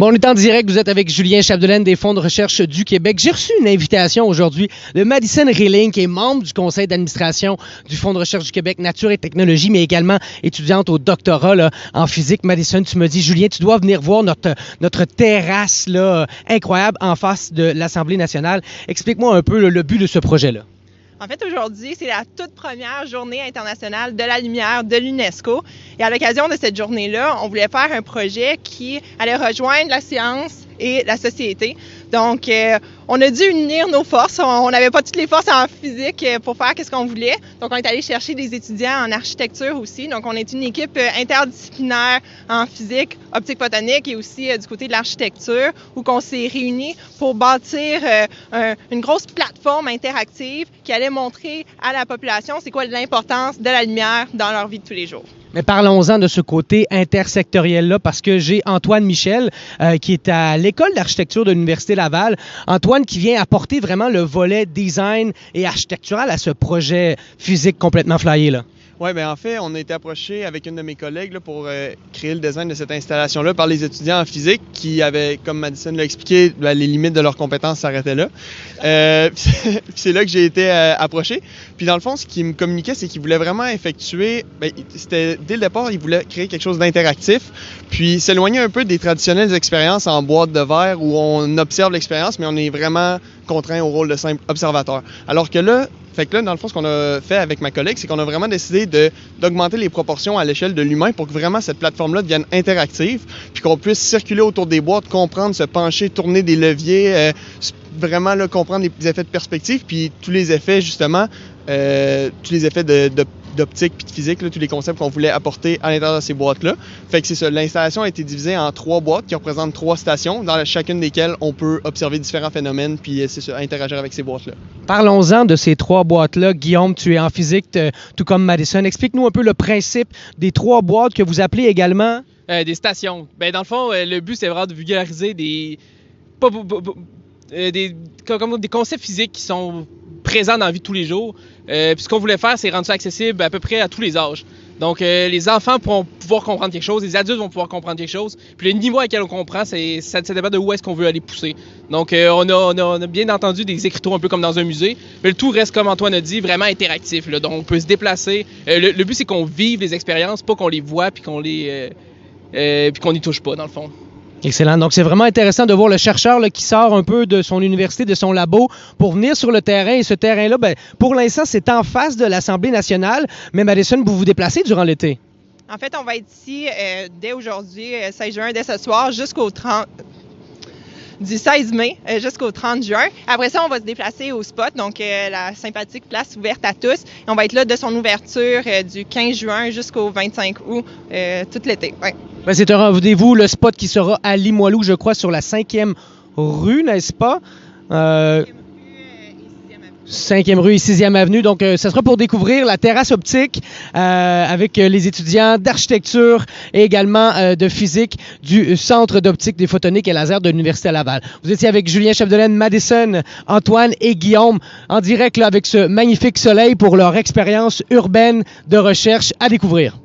Bon, on est en direct, vous êtes avec Julien Chapdelaine des Fonds de recherche du Québec. J'ai reçu une invitation aujourd'hui de Madison Reeling, qui est membre du conseil d'administration du Fonds de recherche du Québec Nature et Technologie, mais également étudiante au doctorat là, en physique. Madison, tu me dis, Julien, tu dois venir voir notre terrasse là, incroyable en face de l'Assemblée nationale. Explique-moi un peu le but de ce projet-là. En fait, aujourd'hui, c'est la toute première journée internationale de la lumière de l'UNESCO. Et à l'occasion de cette journée-là, on voulait faire un projet qui allait rejoindre la science et la société. Donc, on a dû unir nos forces. On n'avait pas toutes les forces en physique pour faire ce qu'on voulait. Donc, on est allé chercher des étudiants en architecture aussi. Donc, on est une équipe interdisciplinaire en physique, optique photonique et aussi du côté de l'architecture où on s'est réunis pour bâtir une grosse plateforme interactive qui allait montrer à la population c'est quoi l'importance de la lumière dans leur vie de tous les jours. Mais parlons-en de ce côté intersectoriel-là, parce que j'ai Antoine Michel, qui est à l'École d'architecture de l'Université Laval. Antoine qui vient apporter vraiment le volet design et architectural à ce projet physique complètement flyé, là. Oui, bien en fait, on a été approché avec une de mes collègues là, pour créer le design de cette installation-là par les étudiants en physique qui avaient, comme Madison l'a expliqué, les limites de leurs compétences s'arrêtaient là. C'est là que j'ai été approché. Puis dans le fond, ce qu'il me communiquait, c'est qu'il voulait vraiment effectuer, c'était dès le départ, il voulait créer quelque chose d'interactif, puis s'éloigner un peu des traditionnelles expériences en boîte de verre où on observe l'expérience, mais on est vraiment contraint au rôle de simple observateur. Alors que là, dans le fond, ce qu'on a fait avec ma collègue, c'est qu'on a vraiment décidé d'augmenter les proportions à l'échelle de l'humain pour que vraiment cette plateforme-là devienne interactive, puis qu'on puisse circuler autour des boîtes, comprendre, se pencher, tourner des leviers, vraiment là, comprendre les effets de perspective, puis tous les effets, justement, tous les effets d'optique puis de physique, là, tous les concepts qu'on voulait apporter à l'intérieur de ces boîtes-là. Fait que c'est ça, l'installation a été divisée en 3 boîtes qui représentent 3 stations, dans chacune desquelles on peut observer différents phénomènes puis c'est ça, interagir avec ces boîtes-là. Parlons-en de ces 3 boîtes-là. Guillaume, tu es en physique, tout comme Madison. Explique-nous un peu le principe des 3 boîtes que vous appelez également... des stations. Dans le fond, le but, c'est vraiment de vulgariser des concepts physiques qui sont présents dans la vie de tous les jours. Puis ce qu'on voulait faire, c'est rendre ça accessible à peu près à tous les âges. Donc, les enfants pourront pouvoir comprendre quelque chose, les adultes vont pouvoir comprendre quelque chose. Puis le niveau à lequel on comprend, ça dépend de où est-ce qu'on veut aller pousser. Donc, on a bien entendu des écriteaux un peu comme dans un musée, mais le tout reste, comme Antoine a dit, vraiment interactif. Là. Donc, on peut se déplacer. Le but, c'est qu'on vive les expériences, pas qu'on les voit puis qu'on n'y touche pas, dans le fond. Excellent. Donc, c'est vraiment intéressant de voir le chercheur là, qui sort un peu de son université, de son labo, pour venir sur le terrain. Et ce terrain-là, pour l'instant, c'est en face de l'Assemblée nationale. Mais Madison, vous vous déplacez durant l'été? En fait, on va être ici dès aujourd'hui, 16 juin, dès ce soir, du 16 mai jusqu'au 30 juin. Après ça, on va se déplacer au spot, donc la sympathique place ouverte à tous. Et on va être là de son ouverture du 15 juin jusqu'au 25 août, tout l'été. Ouais. C'est un rendez-vous, le spot qui sera à Limoilou, je crois, sur la 5e rue, n'est-ce pas? 5e rue et 6e avenue. Donc, ça sera pour découvrir la terrasse optique avec les étudiants d'architecture et également de physique du Centre d'optique des photoniques et laser de l'Université Laval. Vous étiez avec Julien Chapdelaine, Madison, Antoine et Guillaume en direct là, avec ce magnifique soleil pour leur expérience urbaine de recherche à découvrir.